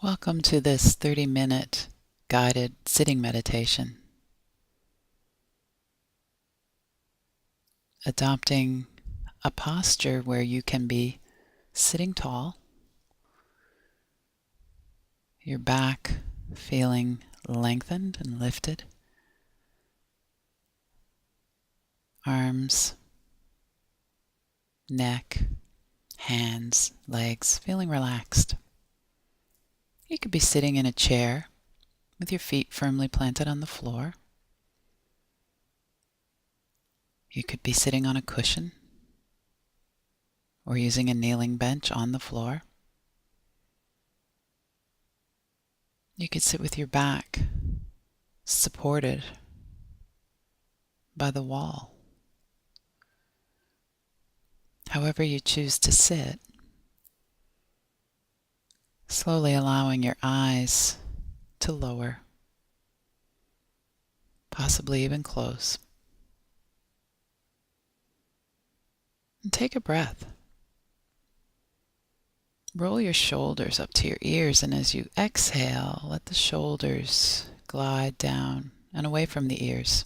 Welcome to this 30-minute guided sitting meditation. Adopting a posture where you can be sitting tall, your back feeling lengthened and lifted, arms, neck, hands, legs feeling relaxed. You could be sitting in a chair with your feet firmly planted on the floor. You could be sitting on a cushion or using a kneeling bench on the floor. You could sit with your back supported by the wall. However you choose to sit, slowly allowing your eyes to lower, possibly even close. And take a breath. Roll your shoulders up to your ears, and as you exhale, let the shoulders glide down and away from the ears.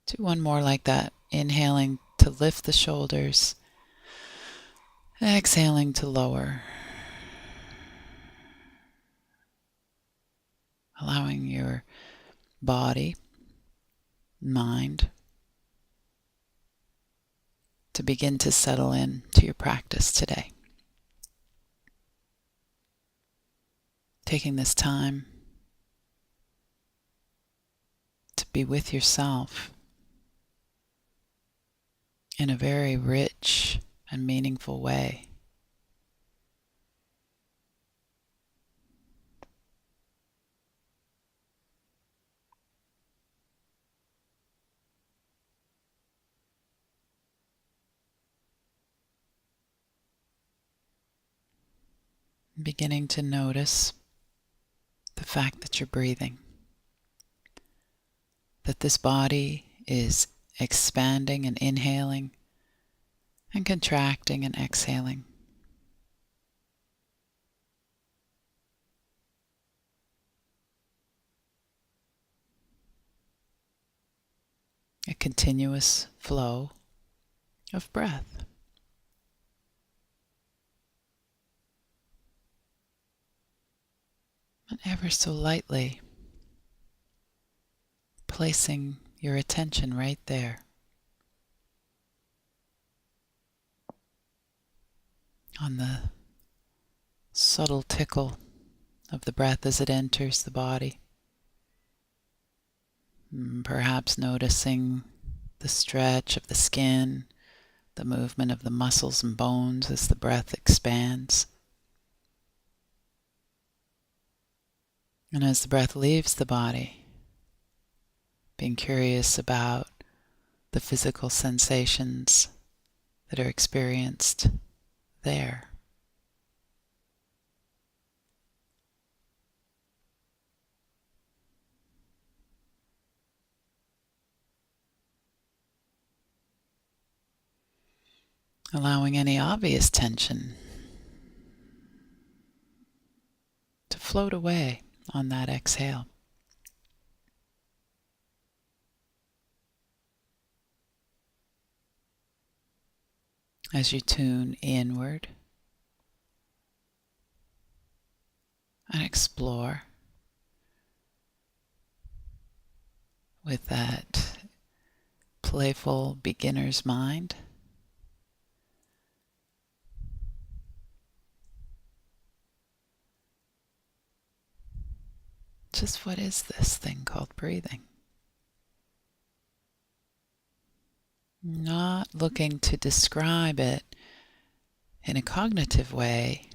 Do one more like that, inhaling to lift the shoulders, exhaling to lower, allowing your body, mind, to begin to settle in to your practice today. Taking this time to be with yourself in a very rich and meaningful way. Beginning to notice the fact that you're breathing, that this body is expanding and inhaling and contracting and exhaling. A continuous flow of breath. And ever so lightly placing your attention right there on the subtle tickle of the breath as it enters the body. Perhaps noticing the stretch of the skin, the movement of the muscles and bones as the breath expands. And as the breath leaves the body, being curious about the physical sensations that are experienced there. Allowing any obvious tension to float away on that exhale. As you tune inward and explore with that playful beginner's mind, just what is this thing called breathing? Not looking to describe it in a cognitive way,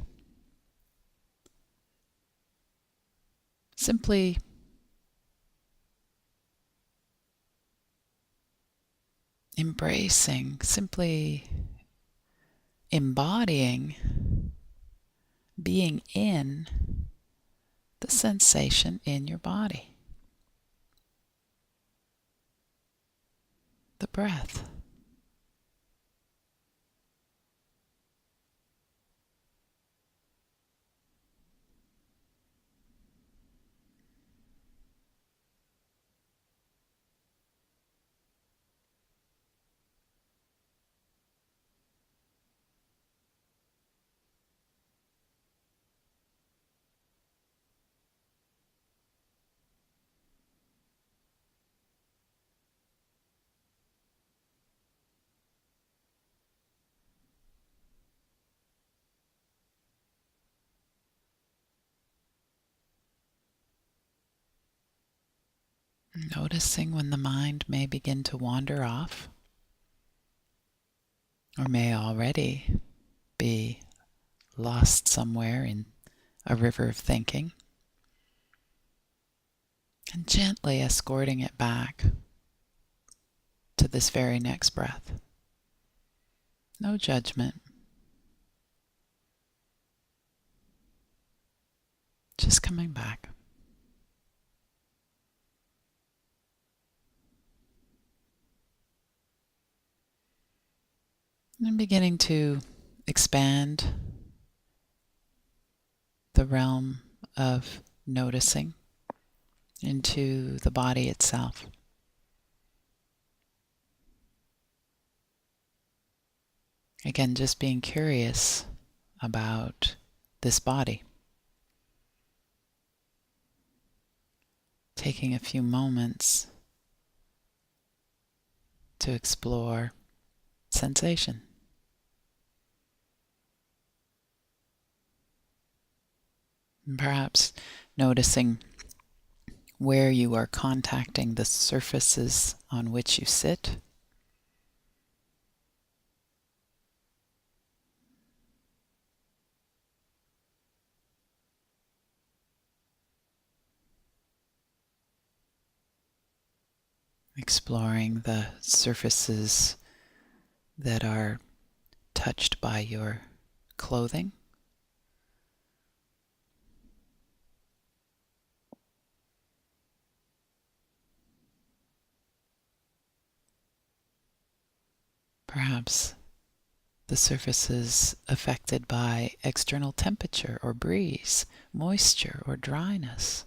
simply embracing, simply embodying, being in the sensation in your body. The breath. Noticing when the mind may begin to wander off, or may already be lost somewhere in a river of thinking, and gently escorting it back to this very next breath. No judgment. Just coming back. And beginning to expand the realm of noticing into the body itself. Again, just being curious about this body. Taking a few moments to explore sensation. And perhaps noticing where you are contacting the surfaces on which you sit. Exploring the surfaces that are touched by your clothing. Perhaps the surfaces affected by external temperature or breeze, moisture or dryness.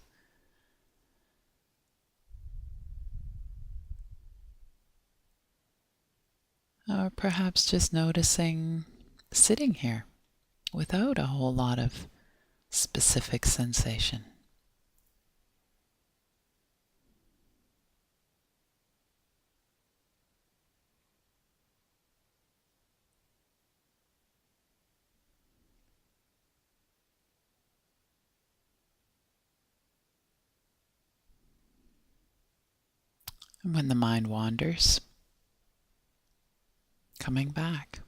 Or perhaps just noticing sitting here without a whole lot of specific sensation. And when the mind wanders, coming back.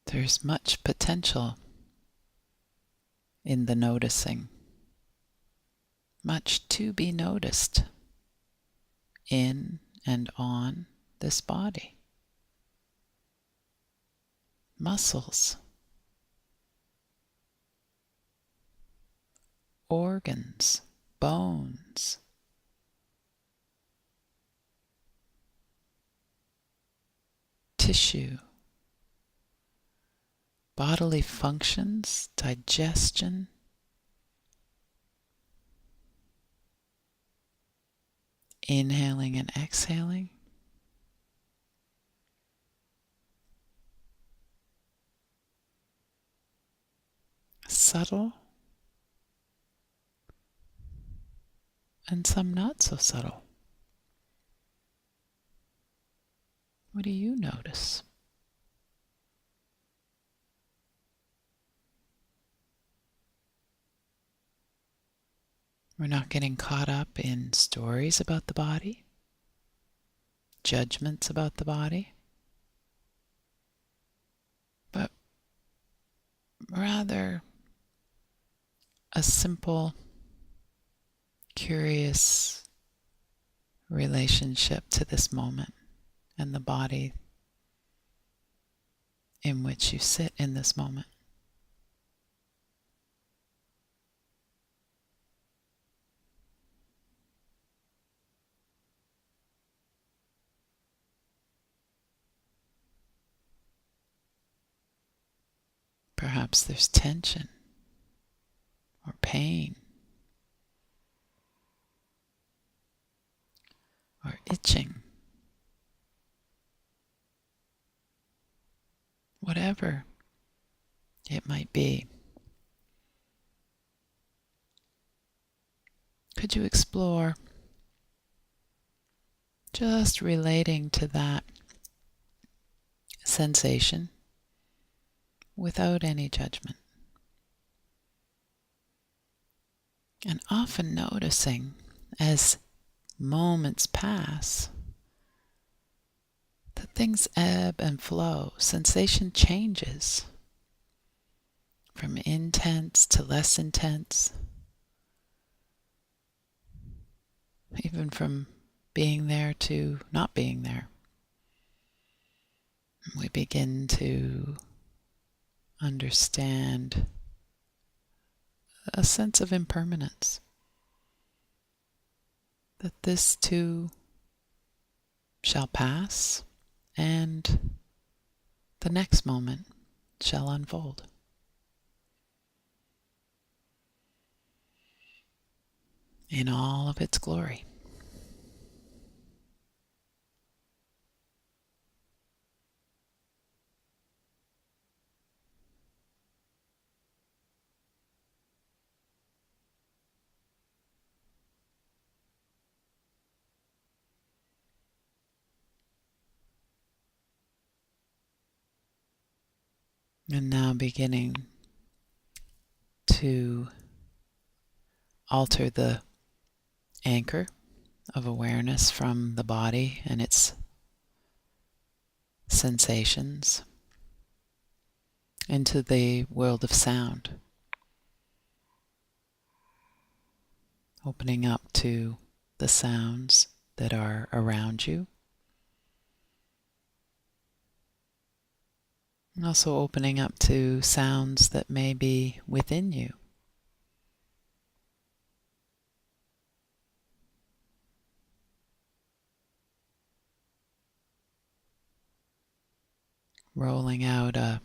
There's much potential in the noticing, much to be noticed in and on this body. Muscles, organs, bones, tissue, bodily functions, digestion, inhaling and exhaling, subtle and some not so subtle. What do you notice? We're not getting caught up in stories about the body, judgments about the body, but rather a simple, curious relationship to this moment and the body in which you sit in this moment. Perhaps there's tension or pain or itching. whatever it might be. Could you explore just relating to that sensation without any judgment? And often noticing as moments pass that things ebb and flow, sensation changes from intense to less intense, even from being there to not being there. We begin to understand a sense of impermanence, that this too shall pass and the next moment shall unfold. In all of its glory. And now beginning to alter the anchor of awareness from the body and its sensations into the world of sound. Opening up to the sounds that are around you. And also opening up to sounds that may be within you. Rolling out a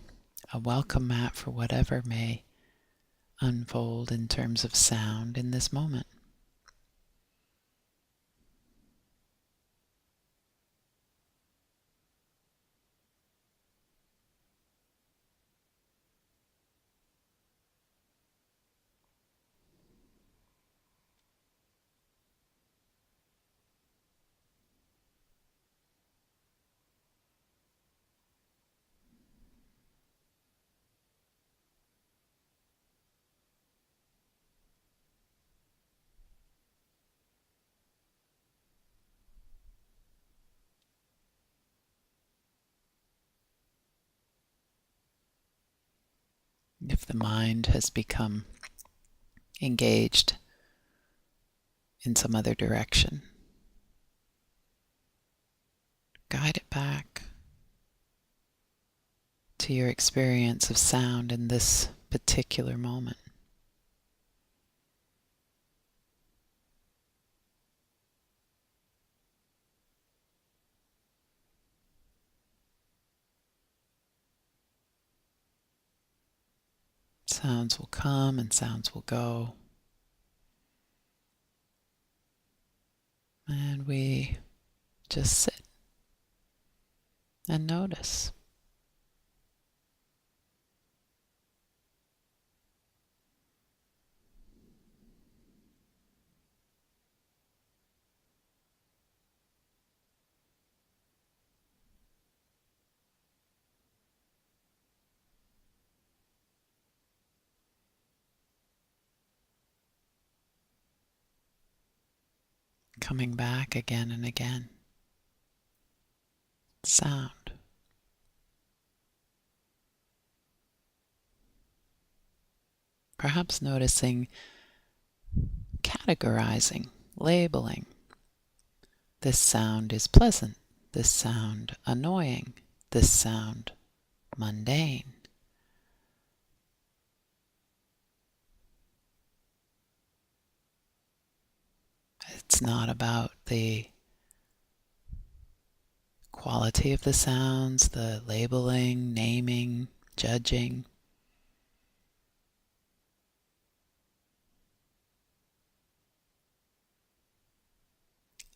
welcome mat for whatever may unfold in terms of sound in this moment. If the mind has become engaged in some other direction, guide it back to your experience of sound in this particular moment. Sounds will come and sounds will go. And we just sit and notice. Coming back again and again. Sound. Perhaps noticing, categorizing, labeling. This sound is pleasant. This sound annoying. This sound mundane. It's not about the quality of the sounds, the labeling, naming, judging.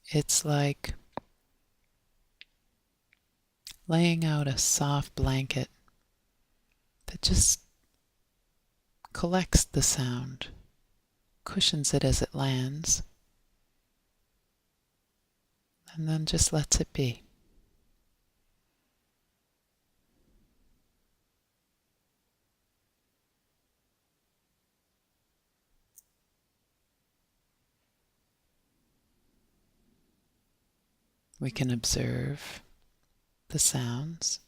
It's like laying out a soft blanket just collects the sound, cushions it as it lands, and then just lets it be. We can observe the sounds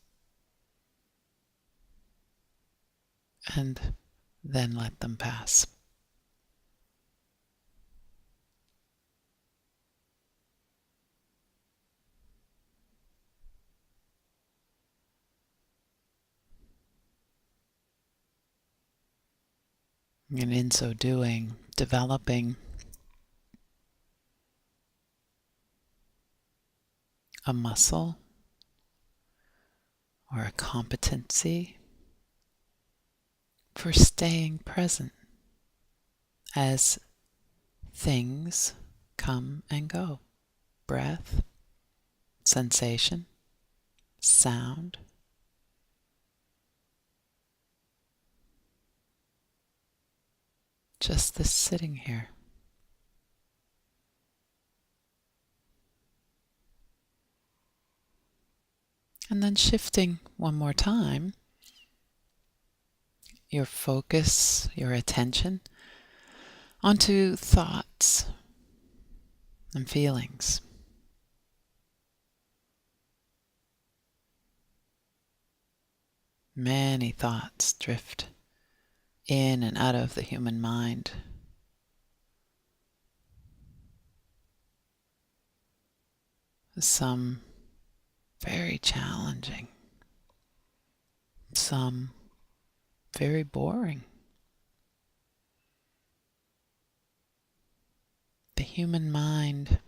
and then let them pass. And in so doing, developing a muscle or a competency for staying present as things come and go. Breath, sensation, sound. Just this sitting here. And then shifting one more time, your focus, your attention onto thoughts and feelings. Many thoughts drift in and out of the human mind. Some very challenging, some very boring. The human mind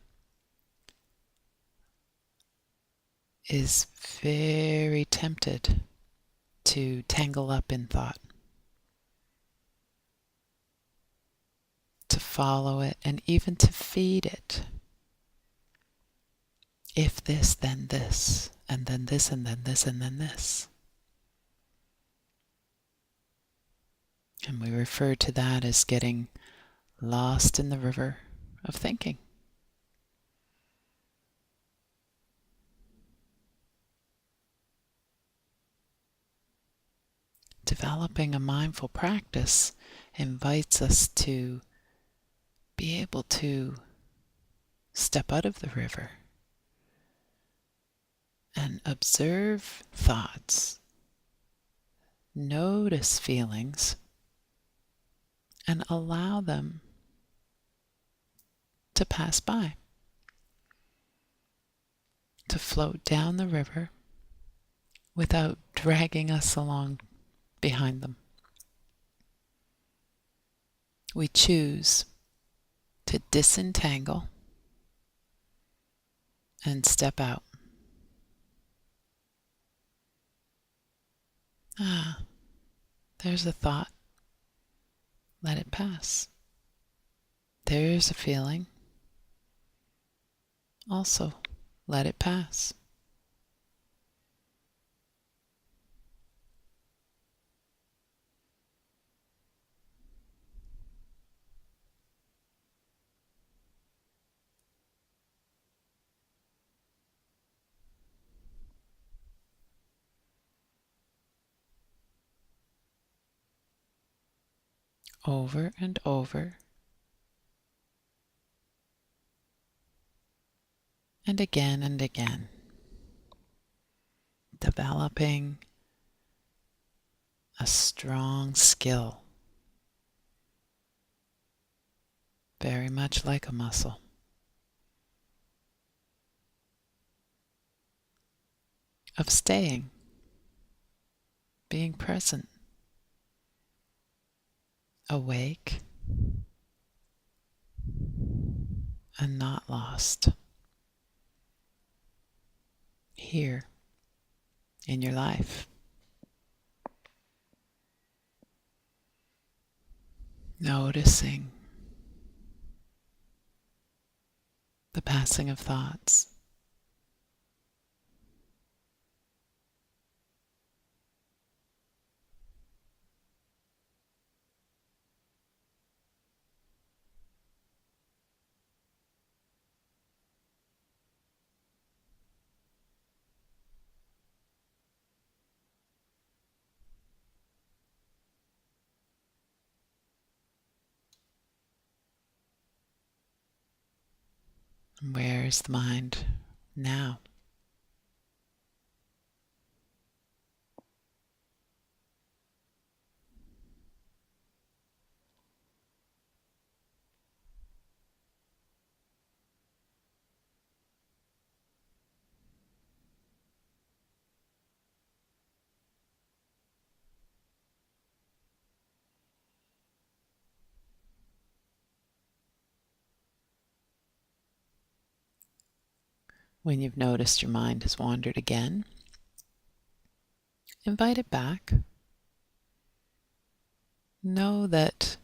is very tempted to tangle up in thought, to follow it, and even to feed it. If this, then this, and then this, and then this, and then this. And we refer to that as getting lost in the river of thinking. Developing a mindful practice invites us to be able to step out of the river and observe thoughts, notice feelings, and allow them to pass by, to float down the river without dragging us along behind them. We choose to disentangle and step out. There's a thought. Let it pass. There's a feeling. Also, let it pass. Over and over. And again. Developing a strong skill, very much like a muscle, of staying, being present, awake, and not lost. Here in your life. Noticing the passing of thoughts. Where is the mind now? When you've noticed your mind has wandered again, invite it back. Know that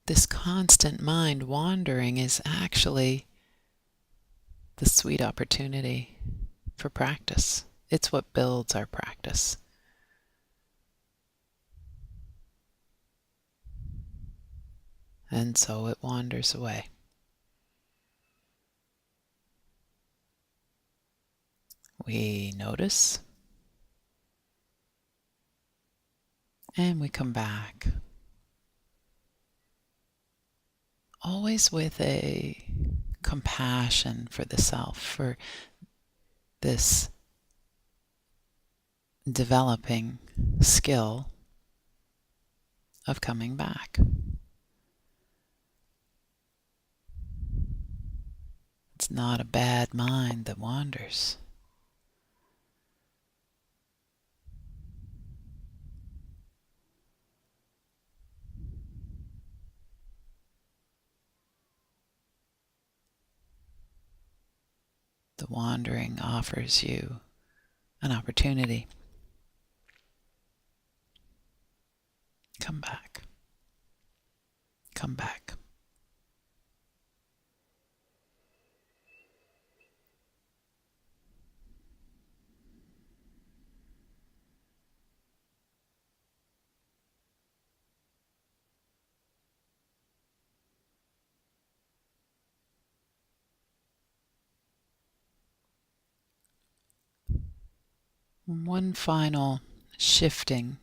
this constant mind wandering is actually the sweet opportunity for practice. It's what builds our practice. And so it wanders away. We notice, and we come back. Always with a compassion for the self, for this developing skill of coming back. It's not a bad mind that wanders. The wandering offers you an opportunity. Come back. Come back. One final shifting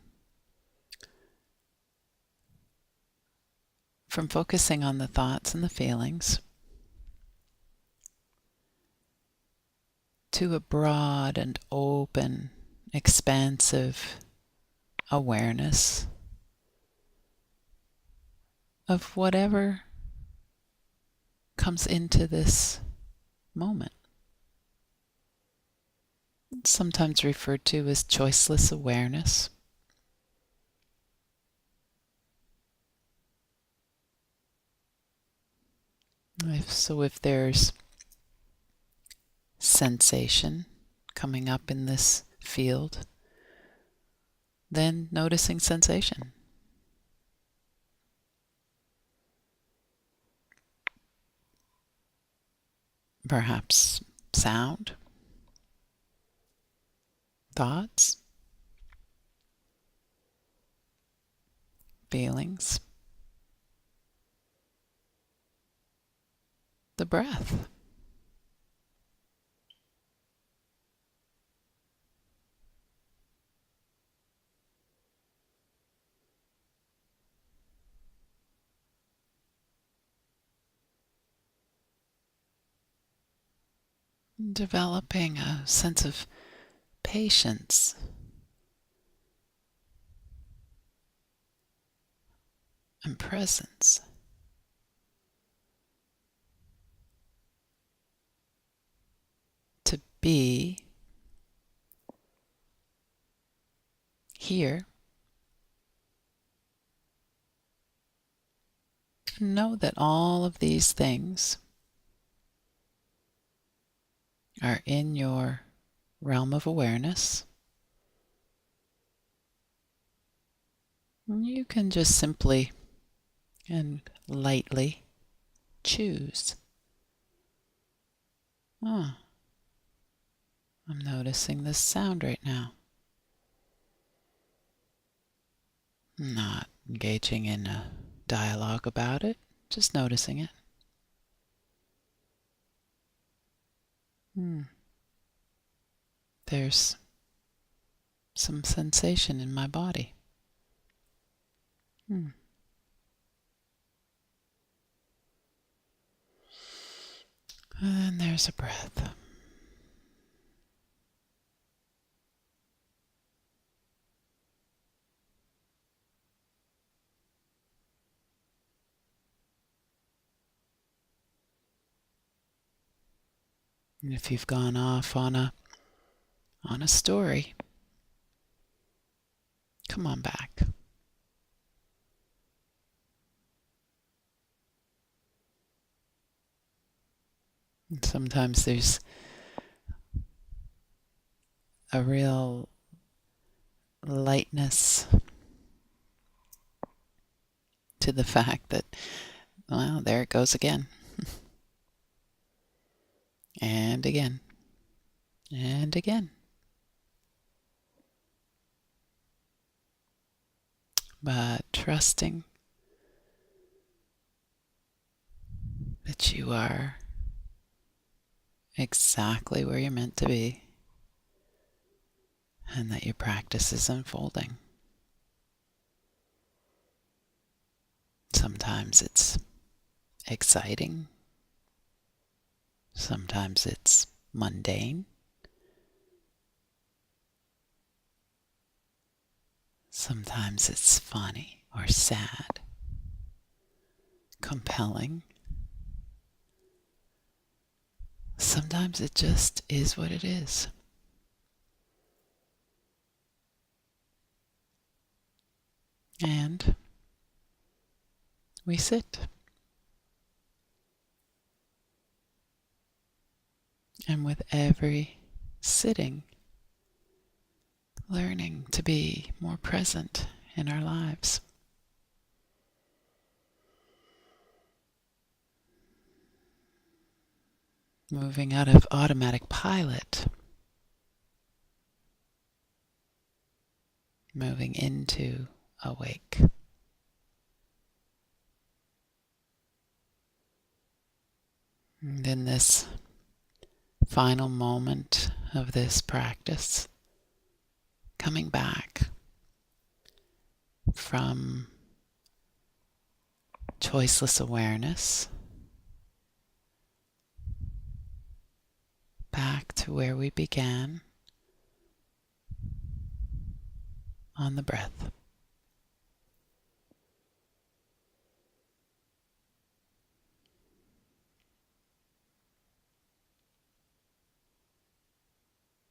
from focusing on the thoughts and the feelings to a broad and open, expansive awareness of whatever comes into this moment. It's sometimes referred to as choiceless awareness. If there's sensation coming up in this field, then noticing sensation. Perhaps sound, thoughts, feelings, the breath. Developing a sense of patience and presence. To be here, know that all of these things are in your realm of awareness. You can just simply and lightly choose. I'm noticing this sound right now. I'm not engaging in a dialogue about it, just noticing it. There's some sensation in my body. And then there's a breath. And if you've gone off on a story, come on back. And sometimes there's a real lightness to the fact that, well, there it goes again. And again. And again. But trusting that you are exactly where you're meant to be and that your practice is unfolding. Sometimes it's exciting. Sometimes it's mundane. Sometimes it's funny or sad, compelling. Sometimes it just is what it is. And we sit. And with every sitting, learning to be more present in our lives. Moving out of automatic pilot. Moving into awake. And in this final moment of this practice, coming back from choiceless awareness back to where we began on the breath.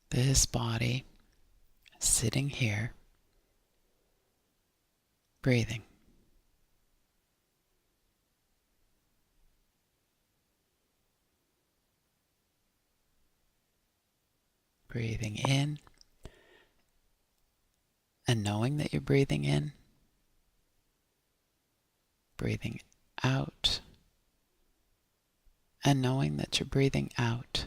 This body sitting here, breathing. Breathing in and knowing that you're breathing in. Breathing out and knowing that you're breathing out.